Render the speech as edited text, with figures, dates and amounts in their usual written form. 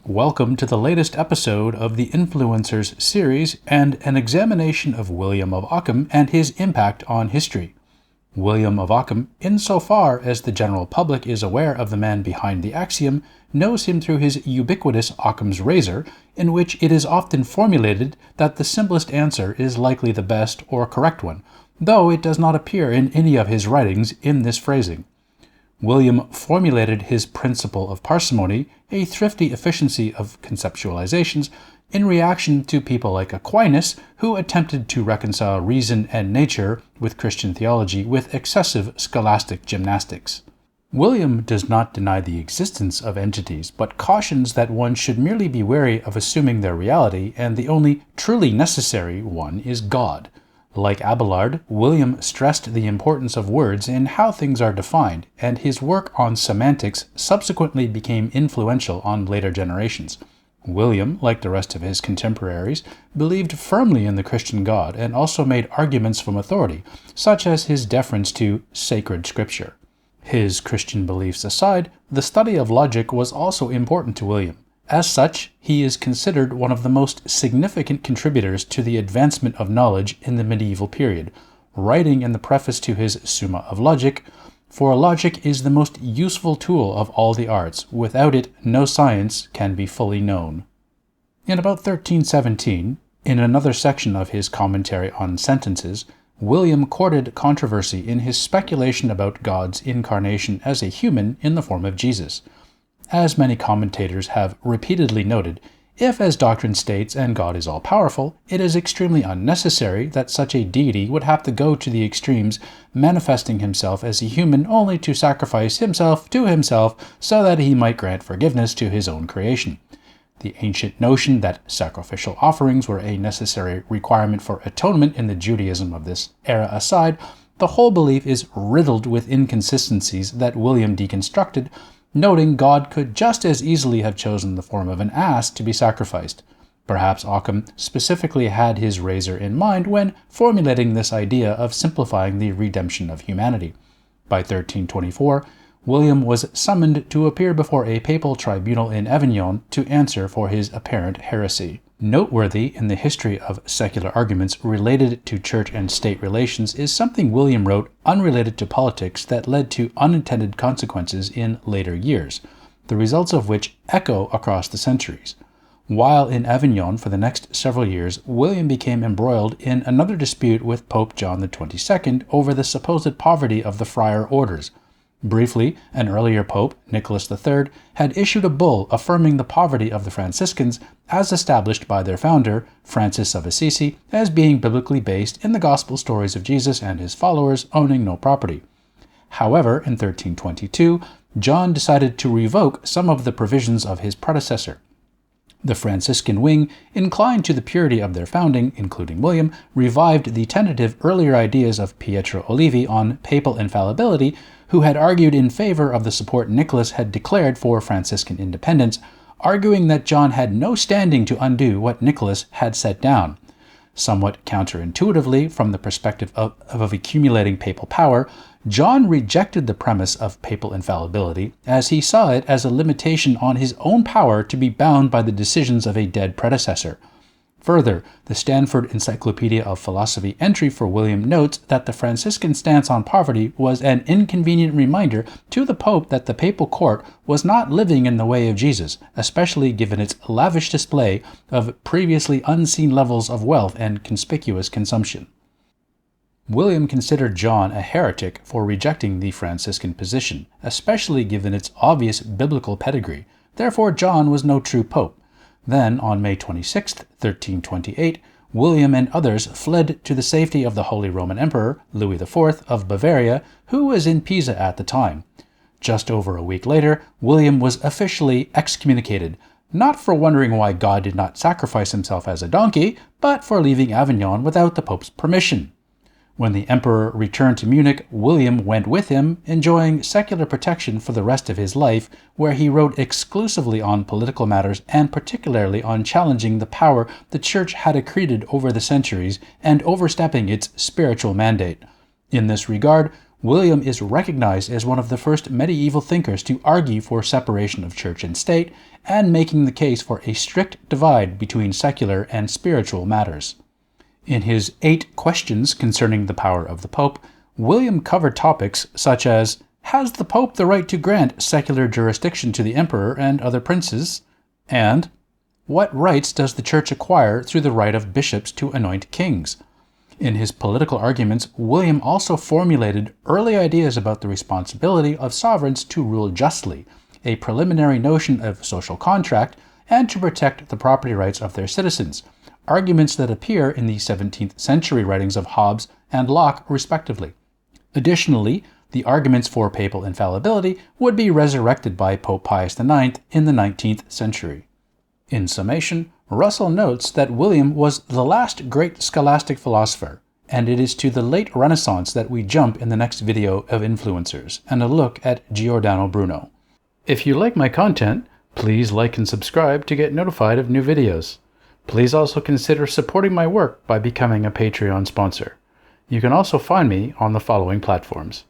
Welcome to the latest episode of the Influencers series and an examination of William of Ockham and his impact on history. William of Ockham, insofar as the general public is aware of the man behind the axiom, knows him through his ubiquitous Occam's razor, in which it is often formulated that the simplest answer is likely the best or correct one, though it does not appear in any of his writings in this phrasing. William formulated his principle of parsimony, a thrifty efficiency of conceptualizations, in reaction to people like Aquinas, who attempted to reconcile reason and nature with Christian theology with excessive scholastic gymnastics. William does not deny the existence of entities, but cautions that one should merely be wary of assuming their reality, and the only truly necessary one is God. Like Abelard, William stressed the importance of words in how things are defined, and his work on semantics subsequently became influential on later generations. William, like the rest of his contemporaries, believed firmly in the Christian God and also made arguments from authority, such as his deference to sacred scripture. His Christian beliefs aside, the study of logic was also important to William. As such, he is considered one of the most significant contributors to the advancement of knowledge in the medieval period, writing in the preface to his Summa of Logic, "For logic is the most useful tool of all the arts. Without it, no science can be fully known." In about 1317, in another section of his commentary on sentences, William courted controversy in his speculation about God's incarnation as a human in the form of Jesus. As many commentators have repeatedly noted, if, as doctrine states, and God is all-powerful, it is extremely unnecessary that such a deity would have to go to the extremes, manifesting himself as a human only to sacrifice himself to himself so that he might grant forgiveness to his own creation. The ancient notion that sacrificial offerings were a necessary requirement for atonement in the Judaism of this era aside, the whole belief is riddled with inconsistencies that William deconstructed, noting God could just as easily have chosen the form of an ass to be sacrificed. Perhaps Ockham specifically had his razor in mind when formulating this idea of simplifying the redemption of humanity. By 1324, William was summoned to appear before a papal tribunal in Avignon to answer for his apparent heresy. Noteworthy in the history of secular arguments related to church and state relations is something William wrote unrelated to politics that led to unintended consequences in later years, the results of which echo across the centuries. While in Avignon for the next several years, William became embroiled in another dispute with Pope John XXII over the supposed poverty of the friar orders. Briefly, an earlier pope, Nicholas III, had issued a bull affirming the poverty of the Franciscans, as established by their founder, Francis of Assisi, as being biblically based in the gospel stories of Jesus and his followers owning no property. However, in 1322, John decided to revoke some of the provisions of his predecessor. The Franciscan wing, inclined to the purity of their founding, including William, revived the tentative earlier ideas of Pietro Olivi on papal infallibility, who had argued in favor of the support Nicholas had declared for Franciscan independence, arguing that John had no standing to undo what Nicholas had set down. Somewhat counterintuitively, from the perspective of accumulating papal power, John rejected the premise of papal infallibility, as he saw it as a limitation on his own power to be bound by the decisions of a dead predecessor. Further, the Stanford Encyclopedia of Philosophy entry for William notes that the Franciscan stance on poverty was an inconvenient reminder to the Pope that the papal court was not living in the way of Jesus, especially given its lavish display of previously unseen levels of wealth and conspicuous consumption. William considered John a heretic for rejecting the Franciscan position, especially given its obvious biblical pedigree. Therefore, John was no true pope. Then, on May 26, 1328, William and others fled to the safety of the Holy Roman Emperor, Louis IV of Bavaria, who was in Pisa at the time. Just over a week later, William was officially excommunicated, not for wondering why God did not sacrifice himself as a donkey, but for leaving Avignon without the Pope's permission. When the emperor returned to Munich, William went with him, enjoying secular protection for the rest of his life, where he wrote exclusively on political matters and particularly on challenging the power the Church had accreted over the centuries and overstepping its spiritual mandate. In this regard, William is recognized as one of the first medieval thinkers to argue for separation of church and state, and making the case for a strict divide between secular and spiritual matters. In his 8 questions concerning the power of the Pope, William covered topics such as, has the Pope the right to grant secular jurisdiction to the Emperor and other princes? And, what rights does the Church acquire through the right of bishops to anoint kings? In his political arguments, William also formulated early ideas about the responsibility of sovereigns to rule justly, a preliminary notion of social contract, and to protect the property rights of their citizens, arguments that appear in the 17th century writings of Hobbes and Locke, respectively. Additionally, the arguments for papal infallibility would be resurrected by Pope Pius IX in the 19th century. In summation, Russell notes that William was the last great scholastic philosopher, and it is to the late Renaissance that we jump in the next video of Influencers and a look at Giordano Bruno. If you like my content, please like and subscribe to get notified of new videos. Please also consider supporting my work by becoming a Patreon sponsor. You can also find me on the following platforms.